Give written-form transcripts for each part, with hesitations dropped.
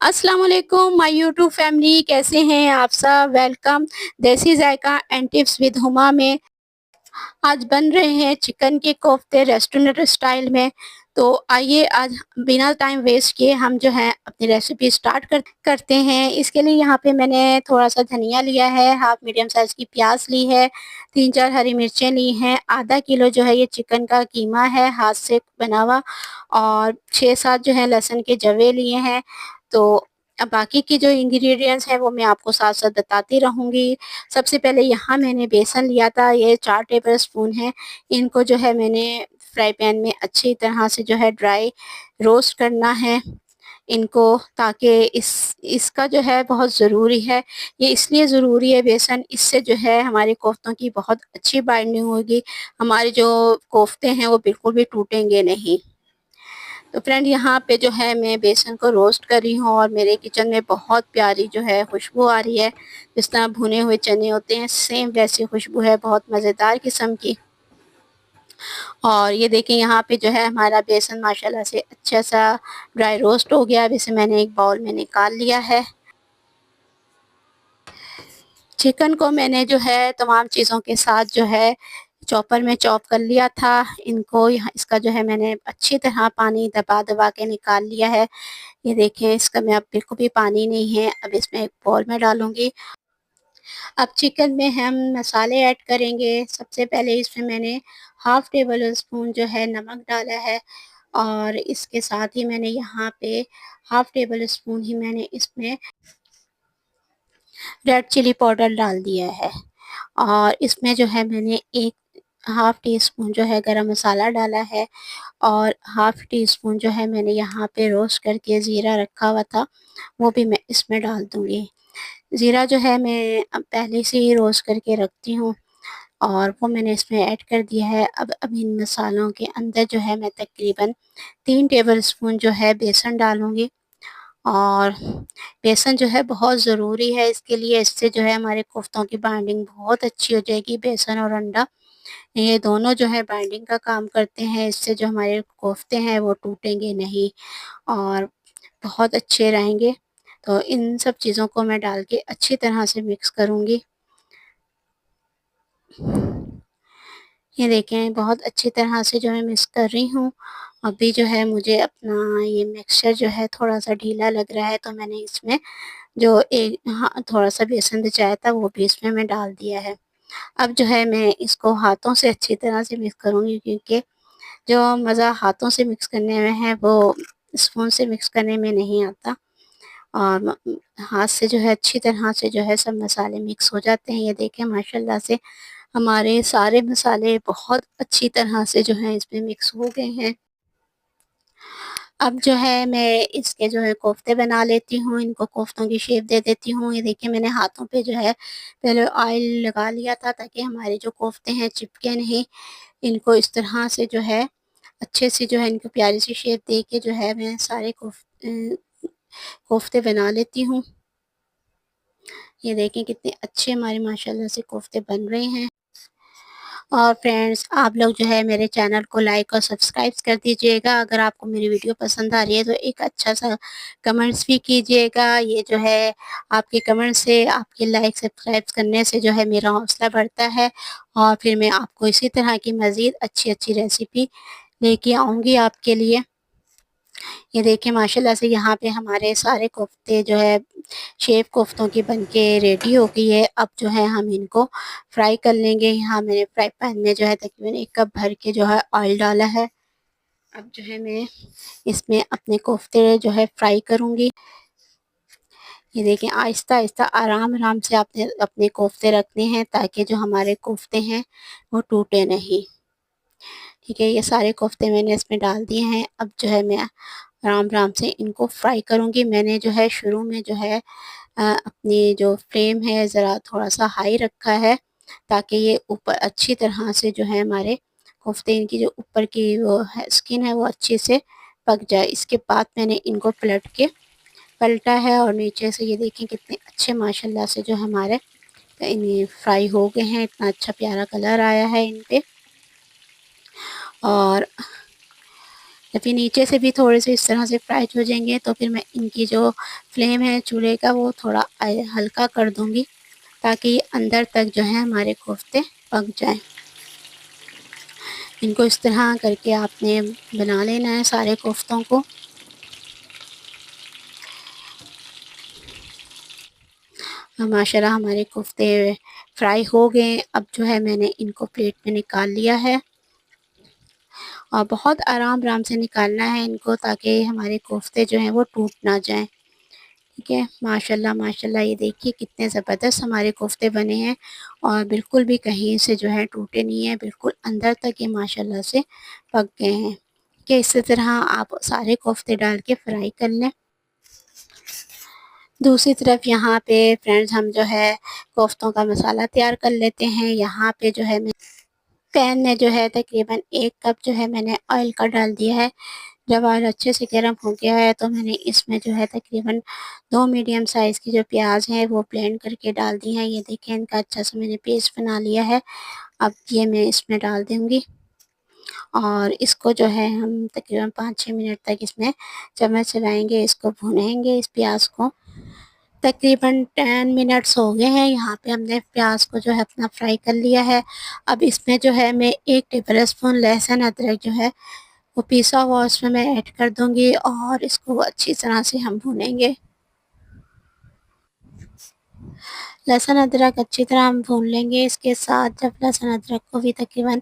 अस्सलाम वालेकुम my YouTube family, कैसे हैं आप सब। वेलकम देसी जायका एंड टिप्स विद हुमा में। आज बन रहे हैं चिकन के कोफ्ते रेस्टोरेंट स्टाइल में। तो आइए आज बिना टाइम वेस्ट किए हम जो है अपनी रेसिपी स्टार्ट करते हैं। इसके लिए यहाँ पे मैंने थोड़ा सा धनिया लिया है, हाफ मीडियम साइज की प्याज ली है, 3-4 हरी मिर्चें ली हैं, आधा किलो जो है ये चिकन का कीमा है हाथ से बना हुआ, और 6-7 जो है लहसुन के जवे लिए हैं। तो अब बाकी की जो इंग्रेडिएंट्स हैं वो मैं आपको साथ-साथ बताती रहूँगी। सबसे पहले यहाँ मैंने बेसन लिया था, ये 4 टेबल स्पून है। इनको जो है मैंने फ्राई पैन में अच्छी तरह से जो है ड्राई रोस्ट करना है इनको, ताकि इसका जो है बहुत ज़रूरी है। ये इसलिए ज़रूरी है बेसन, इससे जो है हमारे कोफ्तों की बहुत अच्छी बाइंडिंग होगी। हमारे जो कोफ्ते हैं वो बिल्कुल भी टूटेंगे नहीं। तो फ्रेंड यहाँ पे जो है मैं बेसन को रोस्ट कर रही हूँ और मेरे किचन में बहुत प्यारी जो है खुशबू आ रही है। जिस तरह भुने हुए चने होते हैं सेम वैसी खुशबू है, बहुत मज़ेदार किस्म की। और ये देखें यहाँ पे जो है हमारा बेसन माशाल्लाह से अच्छा सा ड्राई रोस्ट हो गया। अब इसे मैंने एक बाउल में निकाल लिया है। चिकन को मैंने जो है तमाम चीज़ों के साथ जो है चॉपर में चॉप कर लिया था। इनको यहाँ इसका जो है मैंने अच्छी तरह पानी दबा-दबा के निकाल लिया है। ये देखें इसका में अब बिल्कुल भी पानी नहीं है। अब इसमें एक बाउल में डालूँगी। अब चिकन में हम मसाले ऐड करेंगे। सबसे पहले इसमें मैंने हाफ़ टेबल स्पून जो है नमक डाला है, और इसके साथ ही मैंने यहाँ पे हाफ़ टेबल स्पून ही मैंने इसमें रेड चिली पाउडर डाल दिया है। और इसमें जो है मैंने एक हाफ़ टी स्पून जो है गरम मसाला डाला है, और हाफ़ टी स्पून जो है मैंने यहाँ पे रोस्ट करके ज़ीरा रखा हुआ था वो भी मैं इसमें डाल दूँगी। ज़ीरा जो है मैं अब पहले से ही रोस्ट करके रखती हूँ और वो मैंने इसमें ऐड कर दिया है। अब इन मसालों के अंदर जो है मैं तकरीबन 3 टेबल स्पून जो है बेसन डालूँगी। और बेसन जो है बहुत ज़रूरी है इसके लिए, इससे जो है हमारे कोफ्तों की बाइंडिंग बहुत अच्छी हो जाएगी। बेसन और अंडा ये दोनों जो है बाइंडिंग का काम करते हैं, इससे जो हमारे कोफ्ते हैं वो टूटेंगे नहीं और बहुत अच्छे रहेंगे। तो इन सब चीज़ों को मैं डाल के अच्छी तरह से मिक्स करूँगी। ये देखें बहुत अच्छी तरह से जो है मिक्स कर रही हूँ। अभी जो है मुझे अपना ये मिक्सचर जो है थोड़ा-सा ढीला लग रहा है, तो मैंने इसमें जो एक हाँ, थोड़ा-सा बेसन बचाया था वो भी इसमें मैं डाल दिया है। अब जो है मैं इसको हाथों से अच्छी तरह से मिक्स करूँगी, क्योंकि जो मज़ा हाथों से मिक्स करने में है वो स्पून से मिक्स करने में नहीं आता। और हाथ से जो है अच्छी तरह से जो है सब मसाले मिक्स हो जाते हैं। ये देखें माशाल्लाह से हमारे सारे मसाले बहुत अच्छी तरह से जो हैं इसमें मिक्स हो गए हैं। अब जो है मैं इसके जो है कोफ्ते बना लेती हूँ, इनको कोफ्तों की शेप दे देती हूँ। ये देखिए मैंने हाथों पे जो है पहले ऑयल लगा लिया था, ताकि हमारे जो कोफ्ते हैं चिपके नहीं। इनको इस तरह से जो है अच्छे से जो है इनको प्यारी सी शेप दे के जो है मैं सारे कोफ्ते बना लेती हूँ। ये देखें कितने अच्छे हमारे माशाल्लाह से कोफ्ते बन रहे हैं। और फ्रेंड्स आप लोग जो है मेरे चैनल को लाइक और सब्सक्राइब कर दीजिएगा। अगर आपको मेरी वीडियो पसंद आ रही है तो एक अच्छा सा कमेंट्स भी कीजिएगा। ये जो है आपके कमेंट से, आपके लाइक सब्सक्राइब करने से जो है मेरा हौसला बढ़ता है, और फिर मैं आपको इसी तरह की मज़ीद अच्छी-अच्छी रेसिपी लेके आऊँगी आपके लिए। ये देखिए माशाल्लाह से यहाँ पे हमारे सारे कोफ्ते जो है शेफ कोफ्तों की बनके रेडी हो गई है। अब जो है हम इनको फ्राई कर लेंगे। यहाँ मैंने फ्राई पैन में जो है तकरीबन 1 कप भर के जो है ऑयल डाला है। अब जो है मैं इसमें अपने कोफ्ते जो है फ्राई करूँगी। ये देखिए आहिस्ता-आहिस्ता आराम-आराम से आपने अपने कोफ्ते रखने हैं, ताकि जो हमारे कोफ्ते हैं वो टूटे नहीं। ठीक है, ये सारे कोफ्ते मैंने इसमें डाल दिए हैं। अब जो है मैं आराम-आराम से इनको फ्राई करूँगी। मैंने जो है शुरू में जो है अपनी जो फ्लेम है ज़रा थोड़ा-सा हाई रखा है, ताकि ये ऊपर अच्छी तरह से जो है हमारे कोफ्ते, इनकी जो ऊपर की वो है स्किन है वो अच्छे से पक जाए। इसके बाद मैंने इनको पलटा है, और नीचे से ये देखें कितने अच्छे माशाल्लाह से जो हमारे इन्हें फ्राई हो गए हैं। इतना अच्छा प्यारा कलर आया है इन पे। और जब ये नीचे से भी थोड़े से इस तरह से फ्राई हो जाएंगे तो फिर मैं इनकी जो फ्लेम है चूल्हे का वो थोड़ा हल्का कर दूंगी, ताकि ये अंदर तक जो है हमारे कोफ्ते पक जाएं। इनको इस तरह करके आपने बना लेना है सारे कोफ्तों को। माशाल्लाह हमारे कोफ्ते फ्राई हो गए। अब जो है मैंने इनको प्लेट में निकाल लिया है और बहुत आराम आराम से निकालना है इनको, ताकि हमारे कोफ्ते जो हैं वो टूट ना जाएं। ठीक है, माशाल्लाह माशाल्लाह, ये देखिए कितने ज़बरदस्त हमारे कोफ्ते बने हैं और बिल्कुल भी कहीं से जो है टूटे नहीं है, बिल्कुल अंदर तक ये माशाल्लाह से पक गए हैं। कि इसी तरह आप सारे कोफ्ते डाल के फ्राई कर लें। दूसरी तरफ यहाँ पे फ्रेंड्स हम जो है कोफ्तों का मसाला तैयार कर लेते हैं। यहाँ पे जो है मैं पैन में जो है तकरीबन 1 कप जो है मैंने ऑयल का डाल दिया है। जब ऑयल अच्छे से गर्म हो गया है तो मैंने इसमें जो है तकरीबन 2 मीडियम साइज़ की जो प्याज है वो ब्लेंड करके डाल दी है। ये देखिए इनका अच्छा से मैंने पेस्ट बना लिया है। अब ये मैं इसमें डाल दूँगी और इसको जो है हम तकरीबन 5-6 मिनट तक इसमें चम्मच चलाएँगे, इसको भूनेंगे इस प्याज को। तकरीबन 10 मिनट्स हो गए हैं। यहाँ पे हमने प्याज को जो है अपना फ्राई कर लिया है। अब इसमें जो है मैं 1 टेबल स्पून लहसुन अदरक जो है वो पिसा हुआ उसमें मैं ऐड कर दूँगी और इसको अच्छी तरह से हम भूनेंगे। लहसुन अदरक अच्छी तरह हम भून लेंगे। इसके साथ जब लहसुन अदरक को भी तकरीबन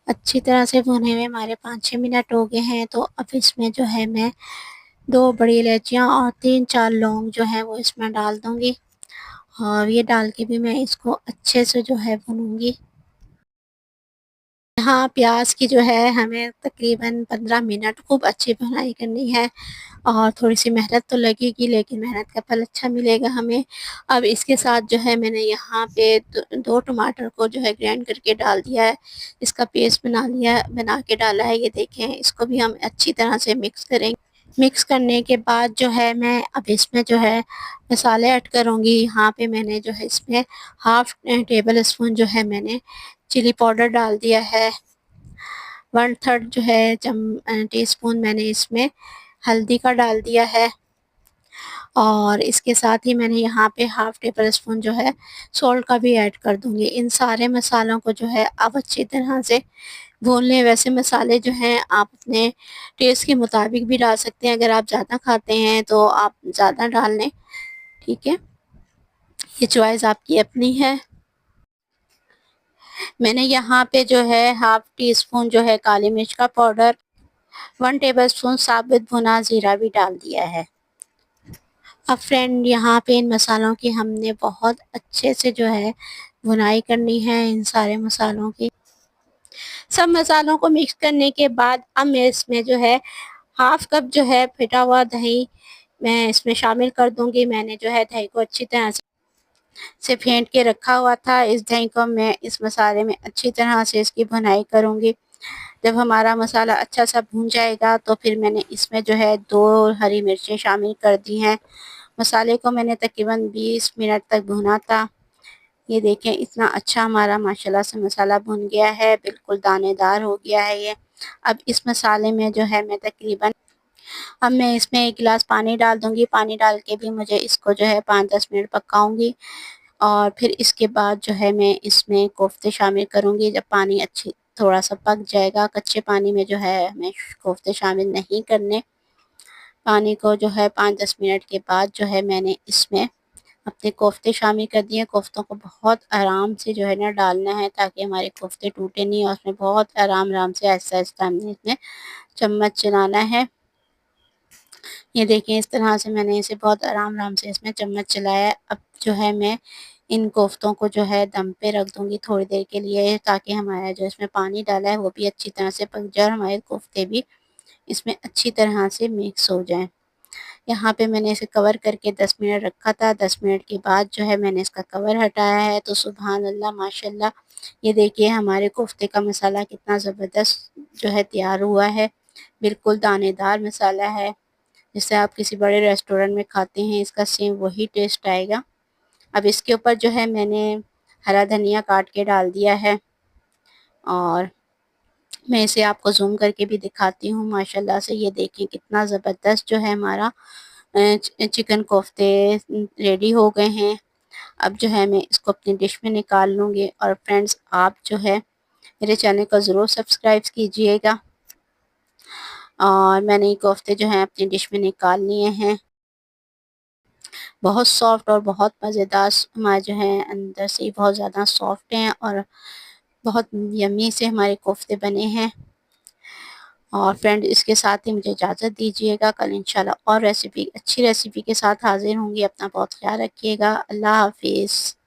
अच्छी तरह से भुने हुए हमारे 5-6 मिनट हो गए हैं, तो अब इसमें जो है मैं 2 बड़ी इलायचियाँ और 3-4 लौंग जो है वो इसमें डाल दूँगी और ये डाल के भी मैं इसको अच्छे से जो है भूनूँगी। हाँ, प्याज की जो है हमें तकरीबन 15 मिनट खूब अच्छी भुनाई करनी है और थोड़ी-सी मेहनत तो लगेगी, लेकिन मेहनत का फल अच्छा मिलेगा हमें। अब इसके साथ जो है मैंने यहाँ पे 2 टमाटर को जो है ग्राइंड करके डाल दिया है। इसका पेस्ट बना के डाला है। ये देखें, इसको भी हम अच्छी तरह से मिक्स करेंगे। मिक्स करने के बाद जो है मैं अब इसमें जो है मसाले ऐड करूँगी। यहाँ पे मैंने जो है इसमें हाफ़ टेबल स्पून जो है मैंने चिली पाउडर डाल दिया है। 1/3 जो है टीस्पून मैंने इसमें हल्दी का डाल दिया है और इसके साथ ही मैंने यहाँ पे हाफ़ टेबल स्पून जो है सॉल्ट का भी ऐड कर दूँगी। इन सारे मसालों को जो है आप अच्छी तरह से भून लें। वैसे मसाले जो हैं आप अपने टेस्ट के मुताबिक भी डाल सकते हैं। अगर आप ज़्यादा खाते हैं तो आप ज़्यादा डाल लें, ठीक है? ये चॉइस आपकी अपनी है। मैंने यहाँ पे जो है हाफ़ टी स्पून जो है काली मिर्च का पाउडर, 1 टेबलस्पून साबुत भुना ज़ीरा भी डाल दिया है। अब फ्रेंड यहाँ पे इन मसालों की हमने बहुत अच्छे से जो है भुनाई करनी है इन सारे मसालों की। सब मसालों को मिक्स करने के बाद अब मैं इसमें जो है हाफ़ कप जो है फिटा हुआ दही मैं इसमें शामिल कर दूँगी। मैंने जो है दही को अच्छी तरह से फेंट के रखा हुआ था। इस दही को मैं इस मसाले में अच्छी तरह से इसकी भुनाई करूँगी। जब हमारा मसाला अच्छा सा भून जाएगा तो फिर मैंने इसमें जो है 2 हरी मिर्चें शामिल कर दी हैं। मसाले को मैंने तकरीबन 20 मिनट तक भुना था। ये देखें इतना अच्छा हमारा माशाल्लाह से मसाला भुन गया है, बिल्कुल दानेदार हो गया है ये। अब इस मसाले में जो है मैं तकरीबन अब मैं इसमें 1 गिलास पानी डाल दूँगी। पानी डाल के भी मुझे इसको जो है 5-10 मिनट पकाऊँगी और फिर इसके बाद जो है मैं इसमें कोफ्ते शामिल करूँगी। जब पानी अच्छी थोड़ा-सा पक जाएगा, कच्चे पानी में जो है हमें कोफ्ते शामिल नहीं करने। पानी को जो है 5-10 मिनट के बाद जो है मैंने इसमें अपने कोफ्ते शामिल कर दिए। कोफ्तों को बहुत आराम से जो है ना डालना है, ताकि हमारे कोफ्ते टूटे नहीं और उसमें बहुत आराम-आराम से आहिस्ता-आहिस्ता हमने इसमें चम्मच चलाना है। ये देखिए इस तरह से मैंने इसे बहुत आराम-आराम से इसमें चम्मच चलाया है। अब जो है मैं इन कोफ्तों को जो है दम पे रख दूँगी थोड़ी देर के लिए, ताकि हमारा जो इसमें पानी डाला है वो भी अच्छी तरह से पक जाए और हमारे कोफ्ते भी इसमें अच्छी तरह से मिक्स हो जाएँ। यहाँ पे मैंने इसे कवर करके 10 मिनट रखा था। 10 मिनट के बाद जो है मैंने इसका कवर हटाया है, तो सुभान अल्लाह माशाल्लाह, ये देखिए हमारे कोफ्ते का मसाला कितना ज़बरदस्त जो है तैयार हुआ है। बिल्कुल दानेदार मसाला है। जैसे आप किसी बड़े रेस्टोरेंट में खाते हैं, इसका सेम वही टेस्ट आएगा। अब इसके ऊपर जो है मैंने हरा धनिया काट के डाल दिया है और मैं इसे आपको ज़ूम करके भी दिखाती हूँ माशाल्लाह से। ये देखें कितना ज़बरदस्त जो है हमारा चिकन कोफ्ते रेडी हो गए हैं। अब जो है मैं इसको अपनी डिश में निकाल लूँगी। और फ्रेंड्स, आप जो है मेरे चैनल को ज़रूर सब्सक्राइब कीजिएगा। और मैंने ये कोफ्ते जो हैं अपनी डिश में निकाल लिए हैं। बहुत सॉफ्ट और बहुत मज़ेदार हमारे जो है अंदर से ही बहुत ज़्यादा सॉफ्ट हैं और बहुत यम्मी से हमारे कोफ्ते बने हैं। और फ्रेंड, इसके साथ ही मुझे इजाज़त दीजिएगा। कल इंशाल्लाह और अच्छी रेसिपी के साथ हाज़िर होंगी। अपना बहुत ख़्याल रखिएगा। अल्लाह हाफ़िज़।